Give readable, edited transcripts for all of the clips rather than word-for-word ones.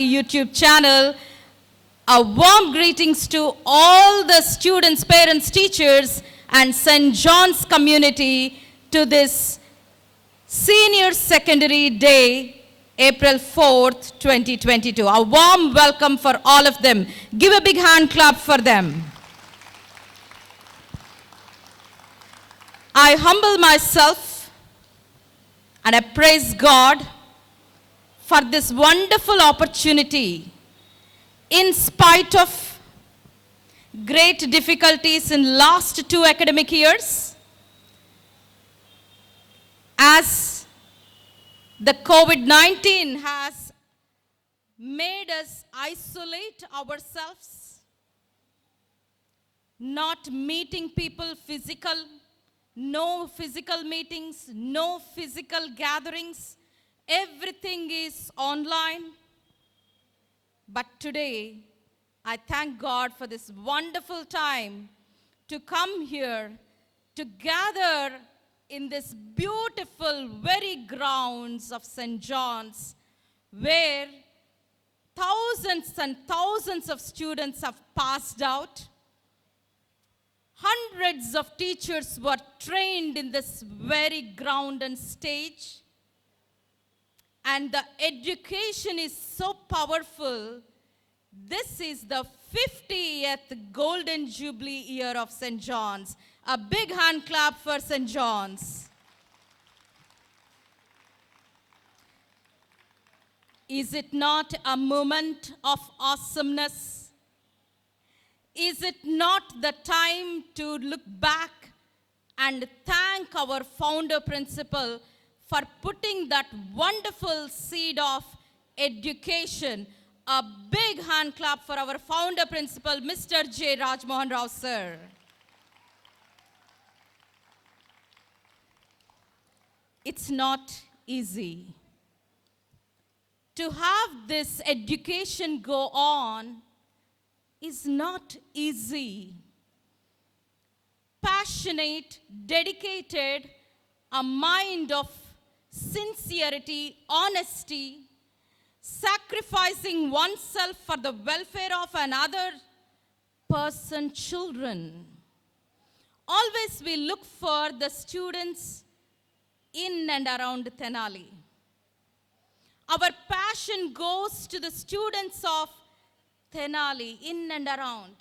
YouTube channel. A warm greetings to all the students, parents, teachers, and St. John's community to this Senior Secondary Day, April 4th, 2022. A warm welcome for all of them. Give a big hand clap for them. I humble myself and I praise God for this wonderful opportunity in spite of great difficulties in last 2 academic years, as the COVID-19 has made us isolate ourselves, not meeting people no physical meetings, no physical gatherings, everything is online. But today, I thank God for this wonderful time to come here, to gather in this beautiful, very grounds of St. John's, where thousands and thousands of students have passed out. Hundreds of teachers were trained in this very ground and stage. And the education is so powerful. This is the 50th Golden Jubilee year of St. John's. A big hand clap for St. John's. Is it not a moment of awesomeness? Is it not the time to look back and thank our founder principal for putting that wonderful seed of education? A big hand clap for our founder principal, Mr. J. Rajmohan Rao, sir. It's not easy to have this education go on. Is not easy. Passionate, dedicated, a mind of sincerity, honesty, sacrificing oneself for the welfare of another person, children. Always we look for the students in and around Tenali. Our passion goes to the students of Tenali, in and around.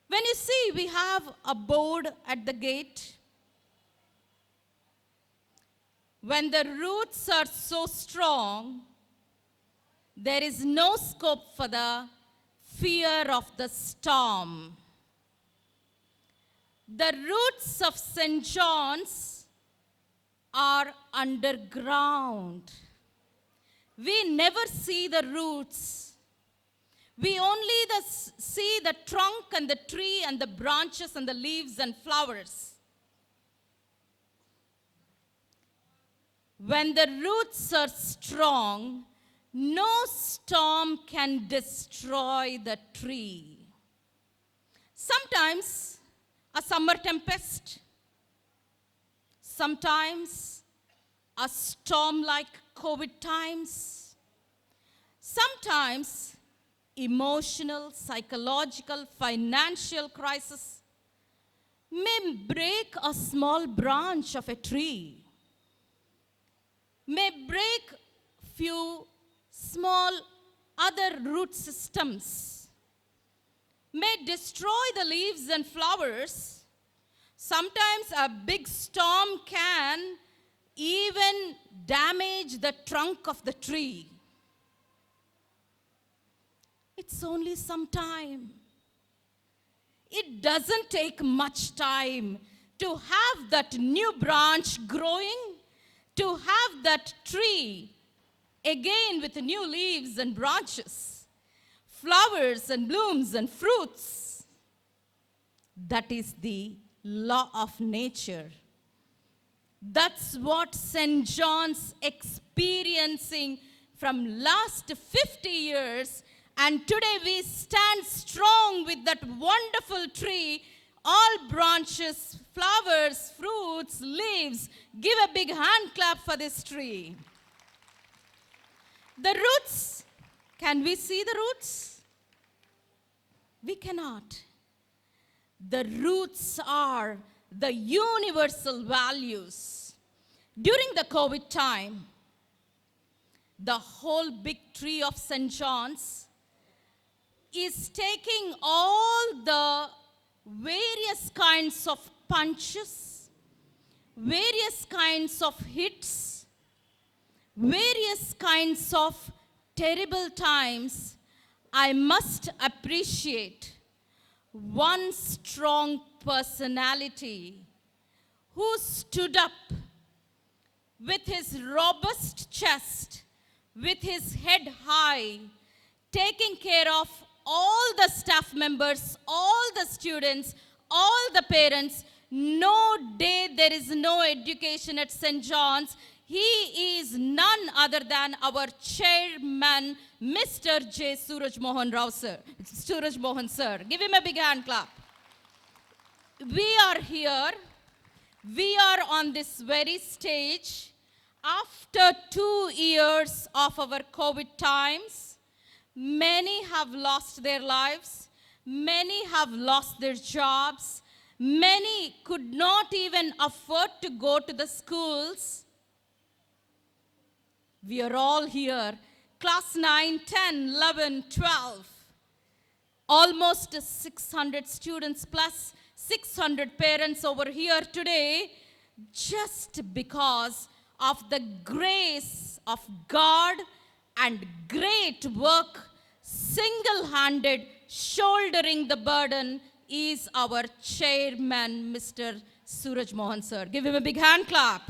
When you see, we have a board at the gate. When the roots are so strong, there is no scope for the fear of the storm. The roots of St. John's are underground. We never see the roots. We only see the trunk and the tree and the branches and the leaves and flowers. When the roots are strong, no storm can destroy the tree. Sometimes a summer tempest, sometimes a storm like COVID times, sometimes emotional, psychological, financial crisis may break a small branch of a tree, may break few small other root systems, may destroy the leaves and flowers. Sometimes a big storm can even damage the trunk of the tree. It's only some time. It doesn't take much time to have that new branch growing, to have that tree again with new leaves and branches, flowers and blooms and fruits. That is the law of nature. That's what St. John's experiencing from last 50 years. And today we stand strong with that wonderful tree, all branches, flowers, fruits, leaves. Give a big hand clap for this tree. The roots, can we see the roots? We cannot. The roots are the universal values. During the COVID time, the whole big tree of St. John's is taking all the various kinds of punches, various kinds of hits, various kinds of terrible times. I must appreciate one strong personality who stood up with his robust chest, with his head high, taking care of all the staff members, all the students, all the parents. No day there is no education at St. John's. He is none other than our chairman, Mr. J. Suraj Mohan Rao sir. Suraj Mohan sir. Give him a big hand clap. We are here. We are on this very stage after 2 years of our COVID times. Many have lost their lives. Many have lost their jobs. Many could not even afford to go to the schools. We are all here, class 9, 10, 11, 12. Almost 600 students plus 600 parents over here today, just because of the grace of God and great work, single-handed, shouldering the burden is our chairman, Mr. Suraj Mohan sir. Give him a big hand clap.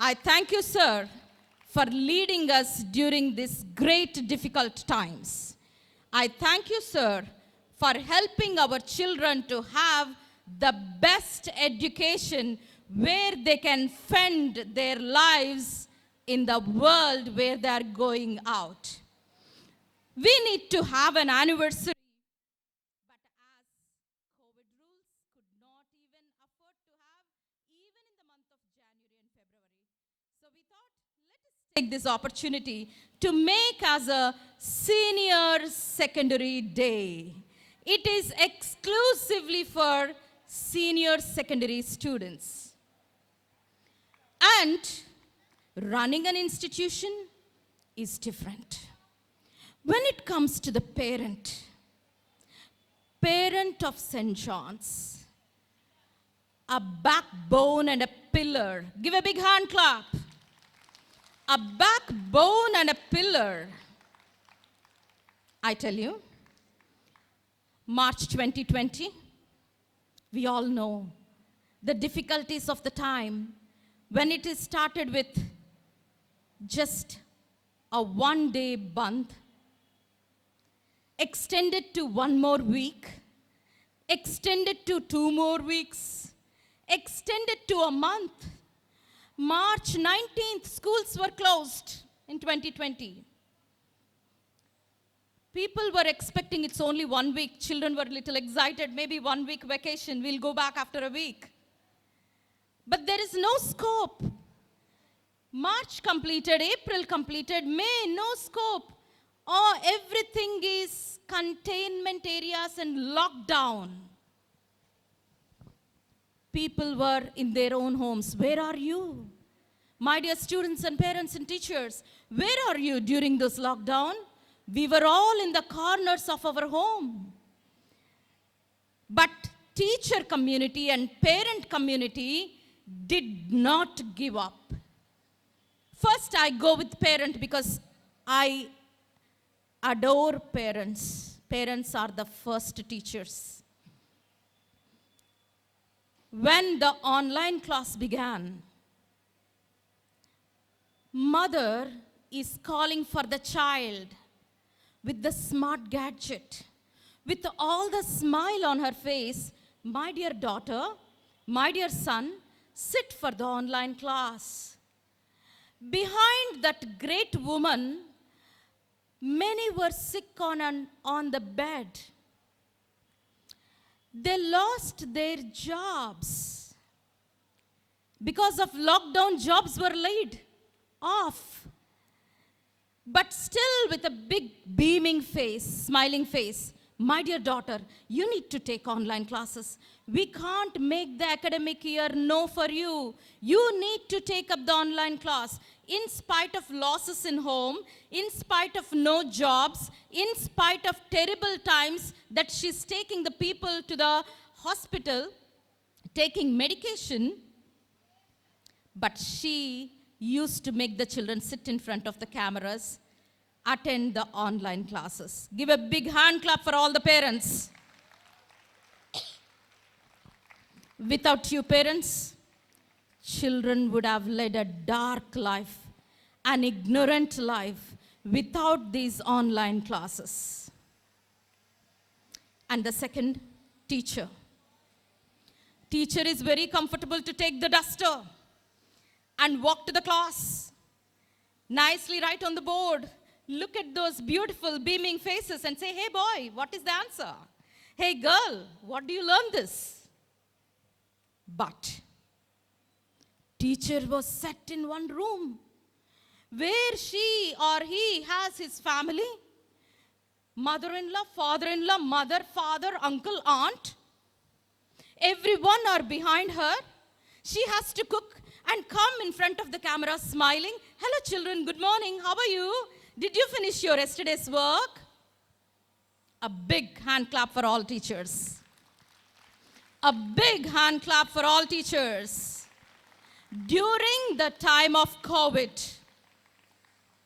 I thank you, sir, for leading us during these great difficult times. I thank you, sir, for helping our children to have the best education where they can fend their lives in the world where they are going out. We need to have an anniversary, but as COVID rules could not even afford to have even in the month of January and February. So we thought, let us take this opportunity to make as a senior secondary day. It is exclusively for senior secondary students. And running an institution is different. When it comes to the parent of St. John's, a backbone and a pillar. Give a big hand clap. A backbone and a pillar. I tell you, March 2020, we all know the difficulties of the time when it is started with just a one-day bandh, extended to 1 more week, extended to 2 more weeks, extended to a month. March 19th, schools were closed in 2020. People were expecting it's only 1 week. Children were a little excited, maybe 1 week vacation, we'll go back after a week. But there is no scope. March completed, April completed, May, no scope. Oh, everything is containment areas and lockdown. People were in their own homes. Where are you? My dear students and parents and teachers, where are you during this lockdown? We were all in the corners of our home. But teacher community and parent community did not give up. First, I go with parent because I adore parents. Parents are the first teachers. When the online class began, mother is calling for the child with the smart gadget, with all the smile on her face. My dear daughter, my dear son, sit for the online class. Behind that great woman, many were sick on the bed. They lost their jobs. Because of lockdown, jobs were laid. off, but still with a big beaming face, smiling face. My dear daughter, you need to take online classes. We can't make the academic year no for you. You need to take up the online class. In spite of losses in home, in spite of no jobs, in spite of terrible times that she's taking the people to the hospital, taking medication, but she used to make the children sit in front of the cameras, attend the online classes. Give a big hand clap for all the parents. Without you parents, children would have led a dark life, an ignorant life, without these online classes. And the second, teacher. Teacher is very comfortable to take the duster and walk to the class. Nicely write on the board. Look at those beautiful beaming faces and say, hey boy, what is the answer? Hey girl, what do you learn this? But teacher was set in one room where she or he has his family, mother-in-law, father-in-law, mother, father, uncle, aunt. Everyone are behind her. She has to cook and come in front of the camera smiling. Hello children, good morning, how are you? Did you finish your yesterday's work? A big hand clap for all teachers. A big hand clap for all teachers. During the time of COVID,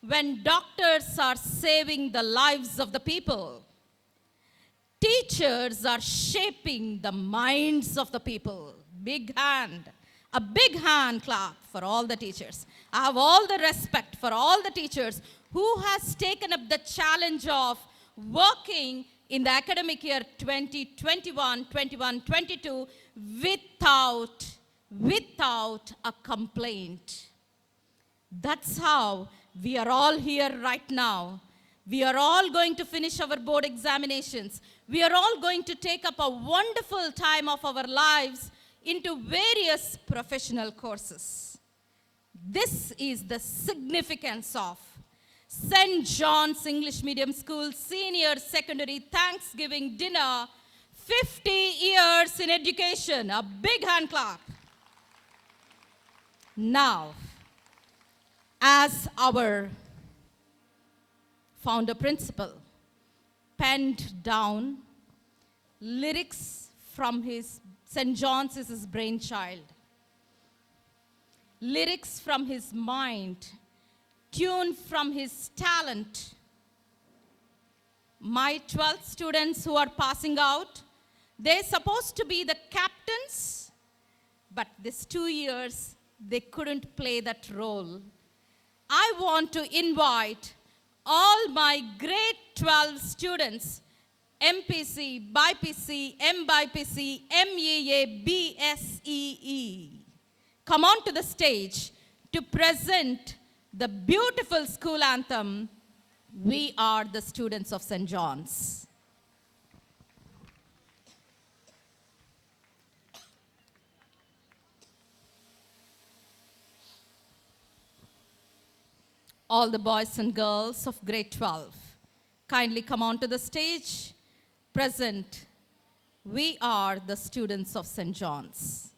when doctors are saving the lives of the people, teachers are shaping the minds of the people. Big hand. A big hand clap for all the teachers. I have all the respect for all the teachers who has taken up the challenge of working in the academic year 2021-22 without a complaint. That's how we are all here right now. We are all going to finish our board examinations. We are all going to take up a wonderful time of our lives into various professional courses. This is the significance of St. John's English Medium School Senior Secondary Thanksgiving Dinner, 50 years in education. A big hand clap. Now, as our founder principal penned down lyrics from his St. John's is his brainchild. Lyrics from his mind, tune from his talent. My 12th students who are passing out, they're supposed to be the captains, but this 2 years, they couldn't play that role. I want to invite all my grade 12 students, MPC, BIPC, MBIPC, MEA, BSEE. Come on to the stage to present the beautiful school anthem, We Are the Students of St. John's. All the boys and girls of grade 12, kindly come on to the stage. Present, We Are the Students of St. John's.